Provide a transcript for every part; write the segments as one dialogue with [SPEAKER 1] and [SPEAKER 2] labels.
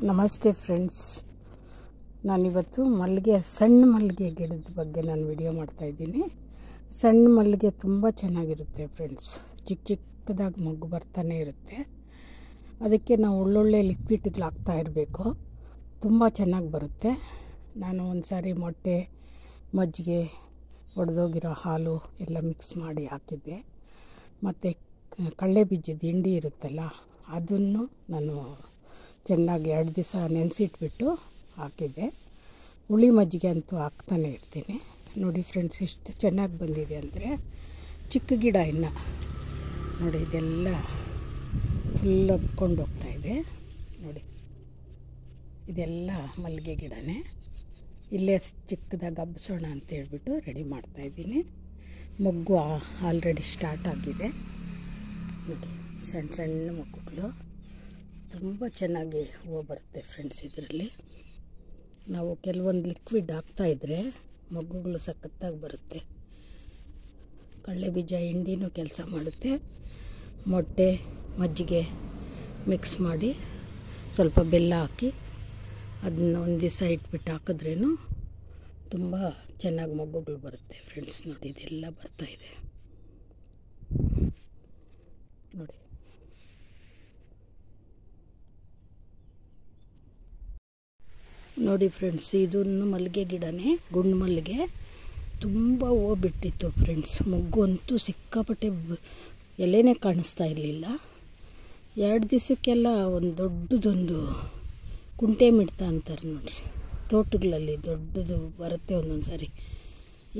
[SPEAKER 1] ನಮಸ್ತೆ ಫ್ರೆಂಡ್ಸ್, ನಾನಿವತ್ತು ಸಣ್ಣ ಮಲ್ಲಿಗೆ ಗಿಡದ ಬಗ್ಗೆ ನಾನು ವಿಡಿಯೋ ಮಾಡ್ತಾಯಿದ್ದೀನಿ. ಸಣ್ಣ ಮಲ್ಲಿಗೆ ತುಂಬ ಚೆನ್ನಾಗಿರುತ್ತೆ ಫ್ರೆಂಡ್ಸ್. ಚಿಕ್ಕದಾಗಿ ಮೊಗ್ಗು ಬರ್ತಾನೆ ಇರುತ್ತೆ. ಅದಕ್ಕೆ ನಾವು ಒಳ್ಳೊಳ್ಳೆ ಲಿಕ್ವಿಡ್ಗಳು ಹಾಕ್ತಾ ಇರಬೇಕು, ತುಂಬ ಚೆನ್ನಾಗಿ ಬರುತ್ತೆ. ನಾನು ಒಂದು ಸಾರಿ ಮೊಟ್ಟೆ, ಮಜ್ಜಿಗೆ, ಒಡೆದೋಗಿರೋ ಹಾಲು ಎಲ್ಲ ಮಿಕ್ಸ್ ಮಾಡಿ ಹಾಕಿದ್ದೆ. ಮತ್ತು ಕಡಲೆ ಬೀಜದ ಹಿಂಡಿ ಇರುತ್ತಲ್ಲ, ಅದನ್ನು ನಾನು ಚೆನ್ನಾಗಿ 2 ದಿವಸ ನೆನೆಸಿಟ್ಬಿಟ್ಟು ಹಾಕಿದ್ದೆ. ಹುಳಿ ಮಜ್ಜಿಗೆ ಅಂತೂ ಹಾಕ್ತಾನೆ ಇರ್ತೀನಿ. ನೋಡಿ ಫ್ರೆಂಡ್ಸ್, ಎಷ್ಟು ಚೆನ್ನಾಗಿ ಬಂದಿದೆ ಅಂದರೆ, ಚಿಕ್ಕ ಗಿಡ ಇನ್ನು ನೋಡಿ, ಇದೆಲ್ಲ ಫುಲ್ ಹಬ್ಕೊಂಡು ಹೋಗ್ತಾಯಿದೆ. ನೋಡಿ, ಇದೆಲ್ಲ ಮಲ್ಲಿಗೆ ಗಿಡನೇ. ಇಲ್ಲೇ ಚಿಕ್ಕದಾಗಿ ಹಬ್ಬಿಸೋಣ ಅಂತ ಹೇಳ್ಬಿಟ್ಟು ರೆಡಿ ಮಾಡ್ತಾಯಿದ್ದೀನಿ. ಮೊಗ್ಗು ಆಲ್ರೆಡಿ ಸ್ಟಾರ್ಟ್ ಆಗಿದೆ. ನೋಡಿ, ಸಣ್ಣ ಸಣ್ಣ ಮೊಗ್ಗುಗಳು ತುಂಬ ಚೆನ್ನಾಗಿ ಹೂವು ಬರುತ್ತೆ ಫ್ರೆಂಡ್ಸ್. ಇದರಲ್ಲಿ ನಾವು ಕೆಲವೊಂದು ಲಿಕ್ವಿಡ್ ಹಾಕ್ತಾಯಿದ್ರೆ ಮೊಗ್ಗುಗಳು ಸಖತ್ತಾಗಿ ಬರುತ್ತೆ. ಕಡಲೆ ಬೀಜ ಹಿಂಡಿನೂ ಕೆಲಸ ಮಾಡುತ್ತೆ. ಮೊಟ್ಟೆ, ಮಜ್ಜಿಗೆ ಮಿಕ್ಸ್ ಮಾಡಿ ಸ್ವಲ್ಪ ಬೆಲ್ಲ ಹಾಕಿ ಅದನ್ನ ಒಂದು ದಿವಸ ಇಟ್ಬಿಟ್ಟು ಹಾಕಿದ್ರೇನು ತುಂಬ ಚೆನ್ನಾಗಿ ಮೊಗ್ಗುಗಳು ಬರುತ್ತೆ ಫ್ರೆಂಡ್ಸ್. ನೋಡಿ, ಇದೆಲ್ಲ ಬರ್ತಾಯಿದೆ ನೋಡಿ. ನೋಡಿ ಫ್ರೆಂಡ್ಸ್, ಇದನ್ನು ಮಲ್ಲಿಗೆ ಗಿಡನೇ, ಗುಂಡು ಮಲ್ಲಿಗೆ. ತುಂಬ ಹೂವು ಬಿಟ್ಟಿತ್ತು ಫ್ರೆಂಡ್ಸ್. ಮೊಗ್ಗು ಅಂತೂ ಸಿಕ್ಕಾಪಟ್ಟೆ ಎಲೆನೇ ಕಾಣಿಸ್ತಾ ಇರಲಿಲ್ಲ. 2 ದಿವಸಕ್ಕೆಲ್ಲ ಒಂದು ದೊಡ್ಡದೊಂದು ಕುಂಟೆ ಮಿಡ್ತ ಅಂತಾರೆ ನೋಡಿ, ತೋಟಗಳಲ್ಲಿ ದೊಡ್ಡದು ಬರುತ್ತೆ ಒಂದೊಂದು ಸಾರಿ.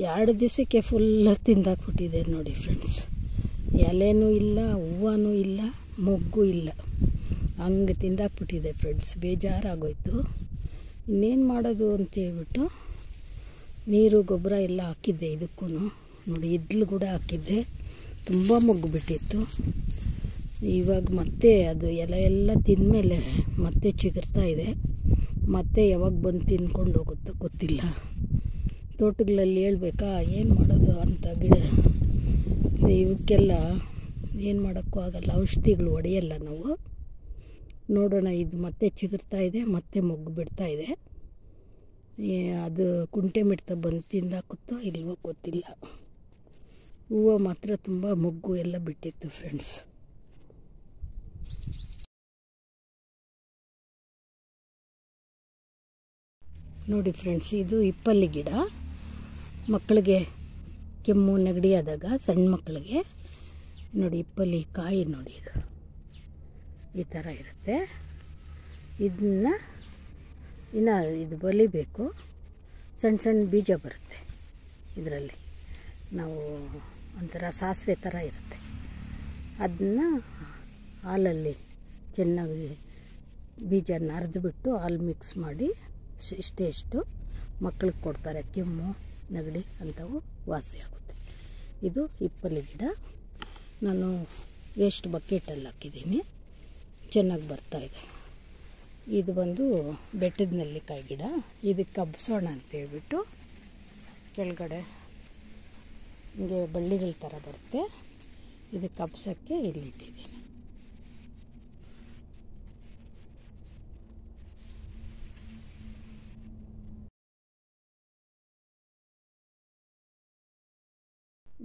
[SPEAKER 1] 2 ದಿವಸಕ್ಕೆ ಫುಲ್ ತಿಂದಾಕ್ಬಿಟ್ಟಿದೆ ನೋಡಿ ಫ್ರೆಂಡ್ಸ್. ಎಲೆನೂ ಇಲ್ಲ, ಹೂವನೂ ಇಲ್ಲ, ಮೊಗ್ಗು ಇಲ್ಲ, ಹಂಗೆ ತಿಂದಾಕ್ಬಿಟ್ಟಿದೆ ಫ್ರೆಂಡ್ಸ್. ಬೇಜಾರಾಗೋಯ್ತು. ಇನ್ನೇನು ಮಾಡೋದು ಅಂತೇಳ್ಬಿಟ್ಟು ನೀರು ಗೊಬ್ಬರ ಎಲ್ಲ ಹಾಕಿದ್ದೆ ಇದಕ್ಕೂ. ನೋಡಿ, ಇದ್ಲು ಕೂಡ ಹಾಕಿದ್ದೆ. ತುಂಬ ಮೊಗ್ಗು ಬಿಟ್ಟಿತ್ತು. ಇವಾಗ ಮತ್ತೆ ಅದು ಎಲೆ ಎಲ್ಲ ತಿಂದಮೇಲೆ ಮತ್ತೆ ಚಿಗುರ್ತಾ ಇದೆ. ಮತ್ತೆ ಯಾವಾಗ ಬಂದು ತಿನ್ಕೊಂಡು ಹೋಗುತ್ತೋ ಗೊತ್ತಿಲ್ಲ. ತೋಟಗಳಲ್ಲಿ ಹೇಳ್ಬೇಕಾ ಏನು ಮಾಡೋದು ಅಂತ. ಗಿಡ ಇವಕ್ಕೆಲ್ಲ ಏನು ಮಾಡೋಕ್ಕೂ ಆಗಲ್ಲ, ಔಷಧಿಗಳು ಹೊಡೆಯಲ್ಲ ನಾವು. ನೋಡೋಣ, ಇದು ಮತ್ತೆ ಚಿಗುರ್ತಾ ಇದೆ, ಮತ್ತೆ ಮೊಗ್ಗು ಬಿಡ್ತಾ ಇದೆ. ಅದು ಕುಂಟೆ ಮಿಡ್ತಾ ಬಂದು ತಿಂದಾಕುತ್ತೋ ಇಲ್ವೋ ಗೊತ್ತಿಲ್ಲ. ಹೂವು ಮಾತ್ರ ತುಂಬ ಮೊಗ್ಗು ಎಲ್ಲ ಬಿಟ್ಟಿತ್ತು ಫ್ರೆಂಡ್ಸ್. ನೋಡಿ ಫ್ರೆಂಡ್ಸ್, ಇದು ಇಪ್ಪಲ್ಲಿ ಗಿಡ. ಮಕ್ಕಳಿಗೆ ಕೆಮ್ಮು, ನೆಗಡಿ ಆದಾಗ ಸಣ್ಣ ಮಕ್ಕಳಿಗೆ ನೋಡಿ, ಇಪ್ಪಲ್ಲಿ ಕಾಯಿ ನೋಡಿ, ಇದು ಈ ಥರ ಇರುತ್ತೆ. ಇದನ್ನ ಇನ್ನು ಇದು ಬಲಿಬೇಕು. ಸಣ್ಣ ಸಣ್ಣ ಬೀಜ ಬರುತ್ತೆ ಇದರಲ್ಲಿ. ನಾವು ಒಂಥರ ಸಾಸಿವೆ ಥರ ಇರುತ್ತೆ. ಅದನ್ನ ಹಾಲಲ್ಲಿ ಚೆನ್ನಾಗಿ ಬೀಜನ ಅರೆದ್ಬಿಟ್ಟು ಹಾಲು ಮಿಕ್ಸ್ ಮಾಡಿ ಇಷ್ಟು ಮಕ್ಕಳಿಗೆ ಕೊಡ್ತಾರೆ. ಕೆಮ್ಮು, ನೆಗಡಿ ಅಂಥವು ವಾಸಿ ಆಗುತ್ತೆ. ಇದು ಇಪ್ಪಲ್ಲಿ ಗಿಡ. ನಾನು ವೇಸ್ಟ್ ಬಕೆಟಲ್ಲಿ ಹಾಕಿದ್ದೀನಿ, ಚೆನ್ನಾಗಿ ಬರ್ತಾಯಿದೆ. ಇದು ಬಂದು ಬೆಟ್ಟದ ನೆಲ್ಲಿಕಾಯಿ ಗಿಡ. ಇದಕ್ಕೆ ಹಬ್ಬಿಸೋಣ ಅಂತೇಳ್ಬಿಟ್ಟು ಕೆಳಗಡೆ ಹಿಂಗೆ ಬಳ್ಳಿಗಳ ಥರ ಬರುತ್ತೆ, ಇದಕ್ಕೆ ಹಬ್ಸೋಕ್ಕೆ ಇಲ್ಲಿಟ್ಟಿದ್ದೀನಿ.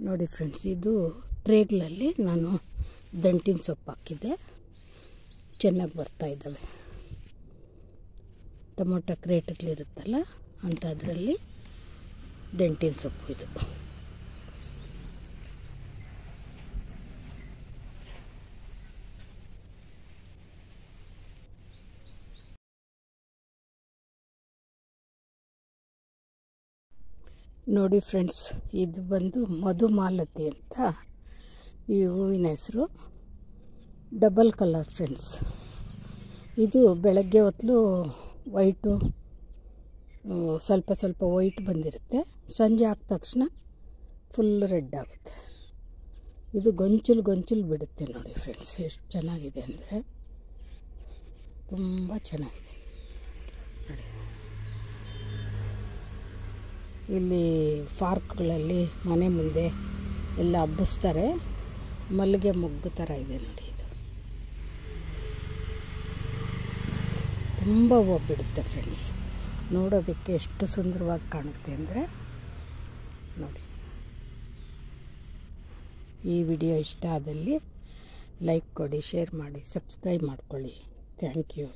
[SPEAKER 1] ನೋಡಿ ಫ್ರೆಂಡ್ಸ್, ಇದು ಟ್ರೇಗಳಲ್ಲಿ ನಾನು ದಂಟಿನ ಸೊಪ್ಪು ಹಾಕಿದ್ದೆ, ಚೆನ್ನಾಗಿ ಬರ್ತಾಯಿದ್ದಾವೆ. ಟೊಮೊಟೊ ಕ್ರೇಟ್ಗಳಿರುತ್ತಲ್ಲ ಅಂಥದ್ರಲ್ಲಿ ದಂಟಿನ ಸೊಪ್ಪು ಇದು. ನೋಡಿ ಫ್ರೆಂಡ್ಸ್, ಇದು ಬಂದು ಮಧುಮಾಲತಿ ಅಂತ ಈ ಹೂವಿನ ಹೆಸರು. Double colour friends. ಇದು ಬೆಳಗ್ಗೆ ಹೊತ್ತು ವೈಟು, ಸ್ವಲ್ಪ ಸ್ವಲ್ಪ ವೈಟ್ ಬಂದಿರುತ್ತೆ. ಸಂಜೆ ಆದ ತಕ್ಷಣ ಫುಲ್ ರೆಡ್ ಆಗುತ್ತೆ. ಇದು ಗೊಂಚಲು ಬಿಡುತ್ತೆ ನೋಡಿ ಫ್ರೆಂಡ್ಸ್. ಎಷ್ಟು ಚೆನ್ನಾಗಿದೆ ಅಂದರೆ ತುಂಬ ಚೆನ್ನಾಗಿದೆ ನೋಡಿ. ಇಲ್ಲಿ ಪಾರ್ಕ್ಗಳಲ್ಲಿ ಮನೆ ಮುಂದೆ ಎಲ್ಲ ಹಬ್ಬಿಸ್ತಾರೆ. ಮಲ್ಲಿಗೆ ಮೊಗ್ಗು ಥರ ಇದೆ ನೋಡಿ. ಇದು ತುಂಬ ಹೂವು ಬಿಡುತ್ತೆ ಫ್ರೆಂಡ್ಸ್. ನೋಡೋದಕ್ಕೆ ಎಷ್ಟು ಸುಂದರವಾಗಿ ಕಾಣುತ್ತೆ ಅಂದರೆ ನೋಡಿ. ಈ ವಿಡಿಯೋ ಇಷ್ಟ ಆದಲ್ಲಿ ಲೈಕ್ ಕೊಡಿ, ಶೇರ್ ಮಾಡಿ, ಸಬ್ಸ್ಕ್ರೈಬ್ ಮಾಡ್ಕೊಳ್ಳಿ. Thank you.